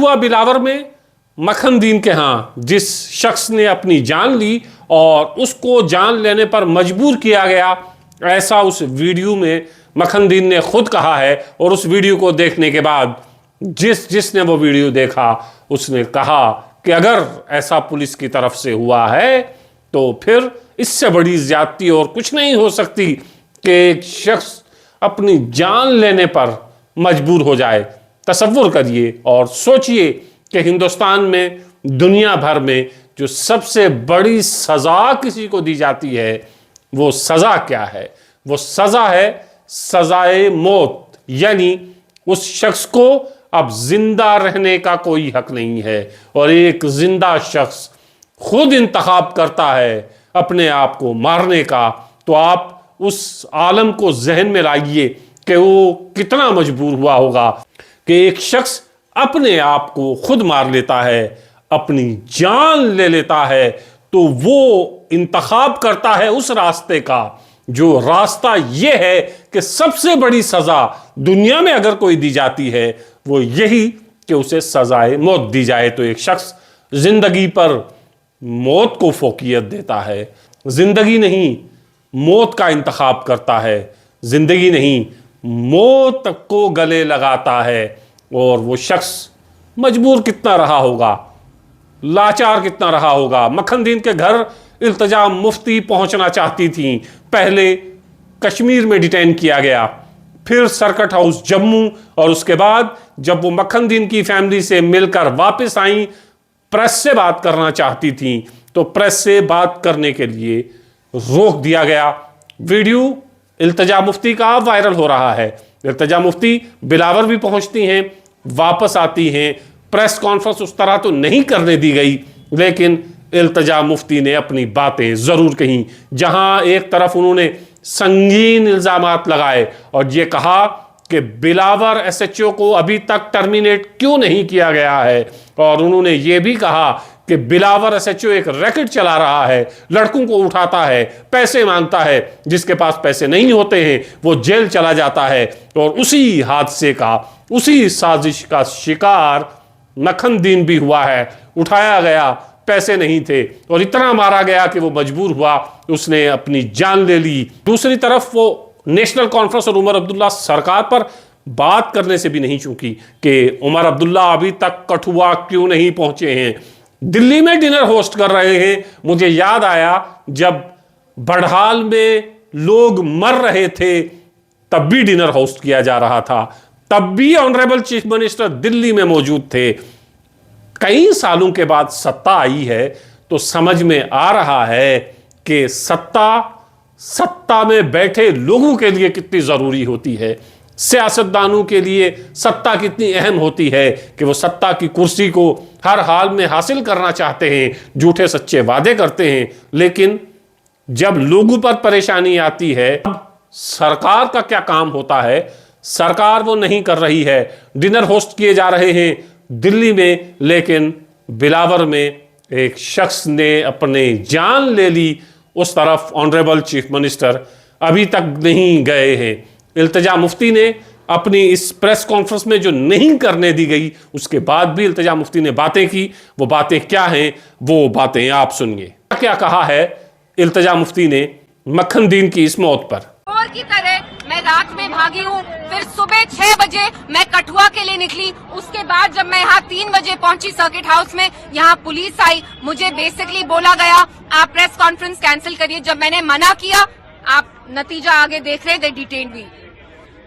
हुआ बिलावर में मखनदीन के यहाँ जिस शख्स ने अपनी जान ली और उसको जान लेने पर मजबूर किया गया, ऐसा उस वीडियो में मखनदीन ने खुद कहा है। और उस वीडियो को देखने के बाद जिसने वो वीडियो देखा उसने कहा कि अगर ऐसा पुलिस की तरफ से हुआ है तो फिर इससे बड़ी ज्यादती और कुछ नहीं हो सकती कि एक शख्स अपनी जान लेने पर मजबूर हो जाए। तसव्वुर करिए और सोचिए कि हिंदुस्तान में, दुनिया भर में जो सबसे बड़ी सजा किसी को दी जाती है वो सजा क्या है? वो सजा है सजाए मौत। यानी उस शख्स को अब जिंदा रहने का कोई हक नहीं है। और एक जिंदा शख्स खुद इंतखाब करता है अपने आप को मारने का, तो आप उस आलम को जहन में लाइए कि वो कितना मजबूर हुआ होगा कि एक शख्स अपने आप को खुद मार लेता है, अपनी जान ले लेता है। तो वो इंतखाब करता है उस रास्ते का जो रास्ता ये है कि सबसे बड़ी सजा दुनिया में अगर कोई दी जाती है वो यही कि उसे सजाए मौत दी जाए। तो एक शख्स जिंदगी पर मौत को फोकियत देता है, जिंदगी नहीं मौत का इंतखाब करता है, जिंदगी नहीं मौत को गले लगाता है। और वो शख्स मजबूर कितना रहा होगा, लाचार कितना रहा होगा। मखनदीन के घर इल्तिजा मुफ्ती पहुंचना चाहती थी, पहले कश्मीर में डिटेन किया गया, फिर सर्किट हाउस जम्मू, और उसके बाद जब वो मखनदीन की फैमिली से मिलकर वापस आई, प्रेस से बात करना चाहती थी तो प्रेस से बात करने के लिए रोक दिया गया। वीडियो इल्तिजा मुफ्ती का वायरल हो रहा है। इल्तिजा मुफ्ती बिलावर भी पहुंचती हैं, वापस आती हैं। प्रेस कॉन्फ्रेंस उस तरह तो नहीं करने दी गई, लेकिन इल्तिजा मुफ्ती ने अपनी बातें जरूर कहीं। जहां एक तरफ उन्होंने संगीन इल्जामात लगाए और ये कहा कि बिलावर एसएचओ को अभी तक टर्मिनेट क्यों नहीं किया गया है, और उन्होंने ये भी कहा कि बिलावर एसएचओ एक रैकेट चला रहा है, लड़कों को उठाता है, पैसे मांगता है, जिसके पास पैसे नहीं होते हैं वो जेल चला जाता है। और उसी हादसे का, उसी साजिश का शिकार मखनदीन भी हुआ है। उठाया गया, पैसे नहीं थे और इतना मारा गया कि वो मजबूर हुआ, उसने अपनी जान ले ली। दूसरी तरफ वो नेशनल कॉन्फ्रेंस और उमर अब्दुल्ला सरकार पर बात करने से भी नहीं चूकी कि उमर अब्दुल्ला अभी तक कठुआ क्यों नहीं पहुंचे हैं, दिल्ली में डिनर होस्ट कर रहे हैं। मुझे याद आया जब बड़हाल में लोग मर रहे थे तब भी डिनर होस्ट किया जा रहा था, तब भी ऑनरेबल चीफ मिनिस्टर दिल्ली में मौजूद थे। कई सालों के बाद सत्ता आई है तो समझ में आ रहा है कि सत्ता में बैठे लोगों के लिए कितनी जरूरी होती है, सियासतदानों के लिए सत्ता कितनी अहम होती है कि वो सत्ता की कुर्सी को हर हाल में हासिल करना चाहते हैं, झूठे सच्चे वादे करते हैं। लेकिन जब लोगों पर परेशानी आती है, सरकार का क्या काम होता है, सरकार वो नहीं कर रही है। डिनर होस्ट किए जा रहे हैं दिल्ली में, लेकिन बिलावर में एक शख्स ने अपने जान ले ली, उस तरफ ऑनरेबल चीफ मिनिस्टर अभी तक नहीं गए हैं। इल्तिजा मुफ्ती ने अपनी इस प्रेस कॉन्फ्रेंस में जो नहीं करने दी गई, उसके बाद भी इल्तिजा मुफ्ती ने बातें की। वो बातें क्या हैं, वो बातें आप सुनिए। क्या कहा है इल्तिजा मुफ्ती ने मखनदीन की इस मौत पर। और की तरह मैं रात में भागी हूँ, फिर सुबह 6 बजे मैं कठुआ के लिए निकली। उसके बाद जब मैं यहाँ 3 बजे पहुंची सर्किट हाउस में, यहाँ पुलिस आई, मुझे बेसिकली बोला गया आप प्रेस कॉन्फ्रेंस कैंसिल करिए। जब मैंने मना किया, आप नतीजा आगे देख रहे, दे डिटेन भी।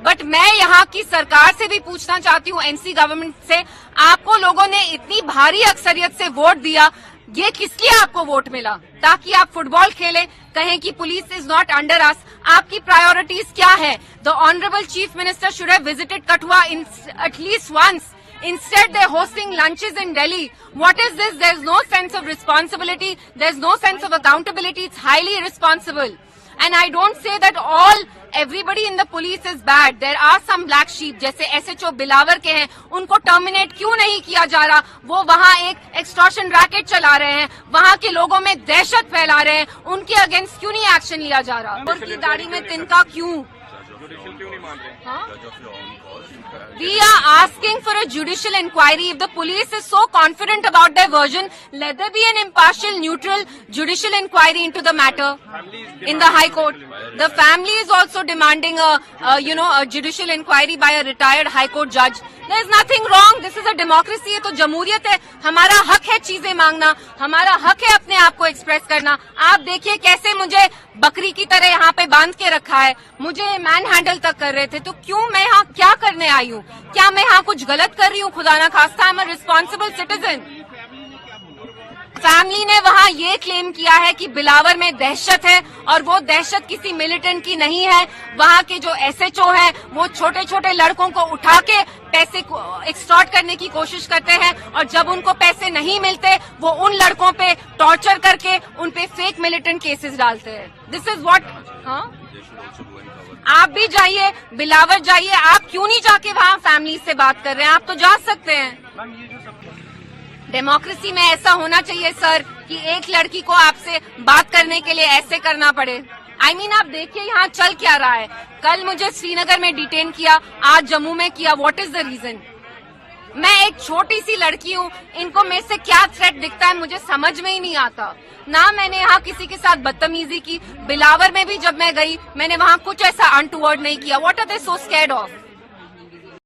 बट मैं यहाँ की सरकार से भी पूछना चाहती हूँ, एनसी गवर्नमेंट से, आपको लोगों ने इतनी भारी अक्सरियत से वोट दिया, ये किस लिए आपको वोट मिला? ताकि आप फुटबॉल खेलें, कहें कि police is not under us. आपकी प्रायोरिटीज क्या है? The honourable chief minister should have visited Kathua in at least once. Instead, they're hosting lunches in Delhi. What is this? There's no sense of responsibility. There's no sense of accountability. It's highly irresponsible. And I don't say that everybody in the police is bad. There are some black sheep, जैसे SHO बिलावर के हैं, उनको terminate क्यों नहीं किया जा रहा? वो वहाँ एक एक्सटॉर्शन रैकेट चला रहे हैं, वहाँ के लोगों में दहशत फैला रहे हैं, उनके अगेंस्ट क्यों नहीं एक्शन लिया जा रहा? उनकी दाढ़ी में तिनका क्यों? हाँ? We are asking for a judicial inquiry. If the police is so confident about their version, let there be an impartial, neutral judicial inquiry into the matter in the High Court. The family is also demanding a judicial inquiry by a retired High Court judge. There is nothing wrong. This is a democracy. है तो जमहूरियत है. हमारा हक है चीजें मांगना. हमारा हक है अपने आप को एक्सप्रेस करना. आप देखिए कैसे मुझे बकरी की तरह यहाँ पे बांध के रखा है. मुझे मैन हैंडल तक कर रहे थे. तो क्यों मैं यहाँ क्या करने आई हूँ? क्या मैं यहाँ कुछ गलत कर रही हूँ? खुदा ना खास्ता, I am a responsible citizen. Family ने वहाँ ये क्लेम किया है कि बिलावर में दहशत है और वो दहशत किसी मिलिटेंट की नहीं है. वहाँ के जो एसएचओ है वो छोटे छोटे लड़कों को उठा के पैसे एक्सटॉर्ट करने की कोशिश करते हैं और जब उनको पैसे नहीं मिलते वो उन लड़कों पे टॉर्चर करके उन पे फेक मिलिटेंट केसेस डालते हैं. This is what. हाँ, आप भी जाइए, बिलावर जाइए. आप क्यों नहीं जाके वहाँ फैमिली से बात कर रहे हैं? आप तो जा सकते हैं. डेमोक्रेसी में ऐसा होना चाहिए सर कि एक लड़की को आपसे बात करने के लिए ऐसे करना पड़े. I mean, आप देखिए यहाँ चल क्या रहा है. कल मुझे श्रीनगर में डिटेन किया, आज जम्मू में किया. What is the reason? मैं एक छोटी सी लड़की हूँ. इनको मेरे से क्या थ्रेट दिखता है मुझे समझ में ही नहीं आता. ना मैंने यहाँ किसी के साथ बदतमीजी की. बिलावर में भी जब मैं गई मैंने वहाँ कुछ ऐसा अनटूवर्ड नहीं किया. What are they so scared of?